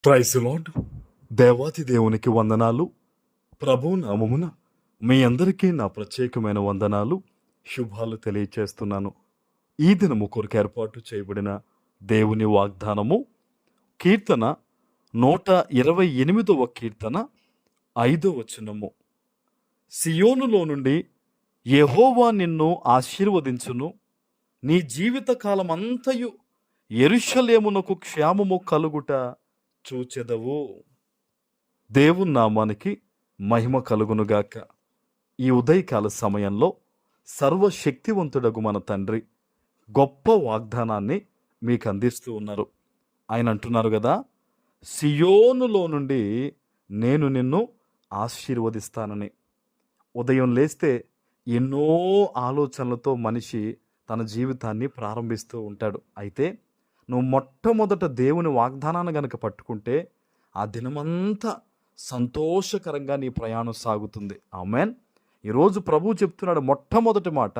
Praise lord. దేవాతి దేవునికి వందనాలు. ప్రభు నామమున మీ అందరికీ నా ప్రత్యేకమైన వందనాలు, శుభాలు తెలియచేస్తున్నాను. ఈ దినము కొరకు ఏర్పాటు చేయబడిన దేవుని వాగ్దానము కీర్తన 128వ కీర్తన 5వ వచనము. సియోనులో నుండి యెహోవా నిన్ను ఆశీర్వదించును, నీ జీవిత కాలమంతయు యెరూషలేమునకు క్షేమము కలుగుట చూచెదవు. దేవుని నామానికి మహిమ కలుగునుగాక. ఈ ఉదయకాల సమయంలో సర్వశక్తివంతుడగు మన తండ్రి గొప్ప వాగ్దానాన్ని మీకు అందిస్తూ ఉన్నారు. ఆయన అంటున్నారు కదా, సియోనులో నుండి నేను నిన్ను ఆశీర్వదిస్తానని. ఉదయం లేస్తే ఎన్నో ఆలోచనలతో మనిషి తన జీవితాన్ని ప్రారంభిస్తూ ఉంటాడు. అయితే నువ్వు మొట్టమొదట దేవుని వాగ్దానాన్ని గనక పట్టుకుంటే ఆ దినమంతా సంతోషకరంగా నీ ప్రయాణం సాగుతుంది. ఆమేన్. ఈరోజు ప్రభువు చెప్తున్నాడు, మొట్టమొదటి మాట,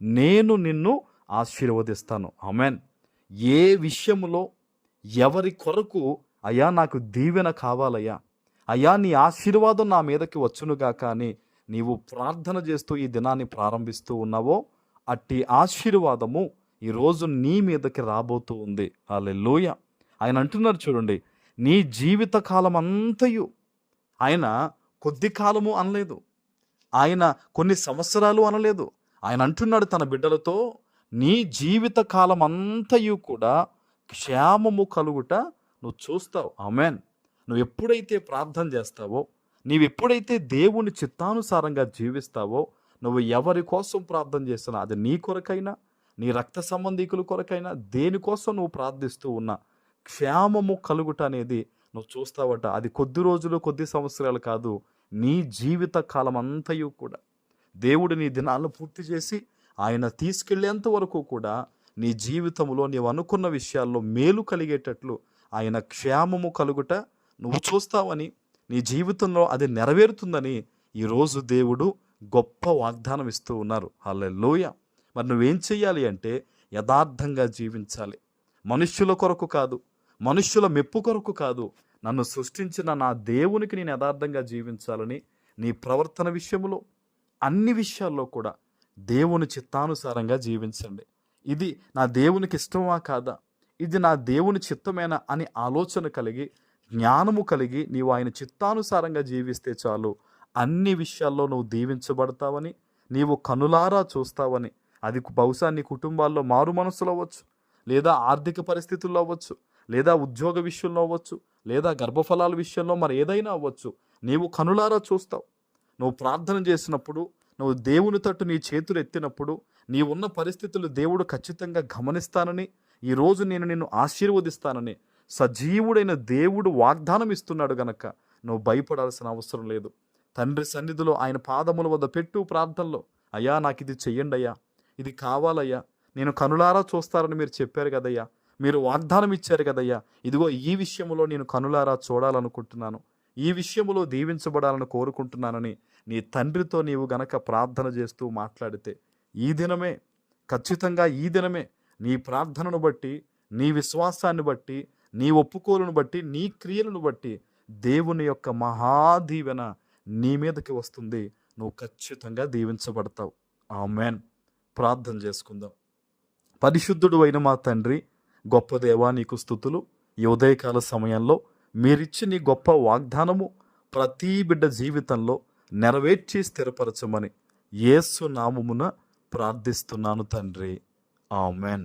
నేను నిన్ను ఆశీర్వదిస్తాను. ఆమేన్. ఏ విషయములో ఎవరి కొరకు అయ్యా నాకు దీవెన కావాలయ్యా, అయ్యా నీ ఆశీర్వాదం నా మీదకి వచ్చునుగాక అని నీవు ప్రార్థన చేస్తూ ఈ దినాన్ని ప్రారంభిస్తూ ఉన్నావో, అట్టి ఆశీర్వాదము ఈరోజు నీ మీదకి రాబోతూ ఉంది. హల్లెలూయా. ఆయన అంటున్నారు చూడండి, నీ జీవిత కాలం అంతయు, ఆయన కొద్ది కాలము అనలేదు, ఆయన కొన్ని సంవత్సరాలు అనలేదు. ఆయన అంటున్నాడు తన బిడ్డలతో, నీ జీవిత కాలం అంతయు కూడా క్షేమము కలుగుట నువ్వు చూస్తావు. ఆమేన్. నువ్వు ఎప్పుడైతే ప్రార్థన చేస్తావో, నీవు ఎప్పుడైతే దేవుని చిత్తానుసారంగా జీవిస్తావో, నువ్వు ఎవరి కోసం ప్రార్థన చేస్తున్నా, అది నీ కొరకైనా నీ రక్త సంబంధికుల కొరకైనా దేనికోసం నువ్వు ప్రార్థిస్తూ ఉన్నా, క్షేమము కలుగుట అనేది నువ్వు చూస్తావట. అది కొద్ది రోజులు కొద్ది సంవత్సరాలు కాదు, నీ జీవిత కాలం అంతయు కూడా దేవుడు నీ దినాలను పూర్తి చేసి ఆయన తీసుకెళ్లేంత వరకు కూడా నీ జీవితంలో నీవు అనుకున్న విషయాల్లో మేలు కలిగేటట్లు ఆయన క్షేమము కలుగుట నువ్వు చూస్తావని, నీ జీవితంలో అది నెరవేరుతుందని ఈరోజు దేవుడు గొప్ప వాగ్దానం ఇస్తూ ఉన్నారు. హల్లెలూయా. మరి నువ్వేం చెయ్యాలి అంటే యథార్థంగా జీవించాలి. మనుష్యుల కొరకు కాదు, మనుష్యుల మెప్పు కొరకు కాదు, నన్ను సృష్టించిన నా దేవునికి నేను యథార్థంగా జీవించాలని నీ ప్రవర్తన విషయంలో, అన్ని విషయాల్లో కూడా దేవుని చిత్తానుసారంగా జీవించండి. ఇది నా దేవునికి ఇష్టమా కాదా, ఇది నా దేవుని చిత్తమేనా అని ఆలోచన కలిగి, జ్ఞానము కలిగి నీవు ఆయన చిత్తానుసారంగా జీవిస్తే చాలు, అన్ని విషయాల్లో నువ్వు దీవించబడతావని, నీవు కనులారా చూస్తావని. అది బహుశా నీ కుటుంబాల్లో మారు మనసులు అవ్వచ్చు, లేదా ఆర్థిక పరిస్థితుల్లో అవ్వచ్చు, లేదా ఉద్యోగ విషయంలో అవ్వచ్చు, లేదా గర్భఫలాల విషయంలో మరి ఏదైనా అవ్వచ్చు. నీవు కనులారా చూస్తావు. నువ్వు ప్రార్థన చేసినప్పుడు, నువ్వు దేవుని తట్టు నీ చేతులు ఎత్తినప్పుడు, నీ ఉన్న పరిస్థితులు దేవుడు ఖచ్చితంగా గమనిస్తానని, ఈరోజు నేను నిన్ను ఆశీర్వదిస్తానని సజీవుడైన దేవుడు వాగ్దానం ఇస్తున్నాడు గనక నువ్వు భయపడాల్సిన అవసరం లేదు. తండ్రి సన్నిధిలో ఆయన పాదముల వద్ద పెట్టు ప్రార్థనలో, అయ్యా నాకు ఇది చెయ్యండి అయ్యా, ఇది కావాలయ్యా, నేను కనులారా చూస్తారని మీరు చెప్పారు కదయ్యా, మీరు వాగ్దానం ఇచ్చారు కదయ్యా, ఇదిగో ఈ విషయంలో నేను కనులారా చూడాలనుకుంటున్నాను, ఈ విషయంలో దీవించబడాలని కోరుకుంటున్నానని నీ తండ్రితో నీవు గనక ప్రార్థన చేస్తూ మాట్లాడితే, ఈ దినమే, ఖచ్చితంగా ఈ దినమే నీ ప్రార్థనను బట్టి, నీ విశ్వాసాన్ని బట్టి, నీ ఒప్పుకోలును బట్టి, నీ క్రియలను బట్టి దేవుని యొక్క మహాదీవెన నీ మీదకి వస్తుంది. నువ్వు ఖచ్చితంగా దీవించబడతావు. ఆమేన్. ప్రార్థన చేసుకుందాం. పరిశుద్ధుడు అయిన మా తండ్రి, గొప్ప దేవా, నీకు స్తుతులు. ఈ ఉదయకాల సమయంలో మీరిచ్చి నీ గొప్ప వాగ్దానము ప్రతి బిడ్డ జీవితంలో నెరవేర్చి స్థిరపరచమని యేసు నామమున ప్రార్థిస్తున్నాను తండ్రి. ఆమేన్.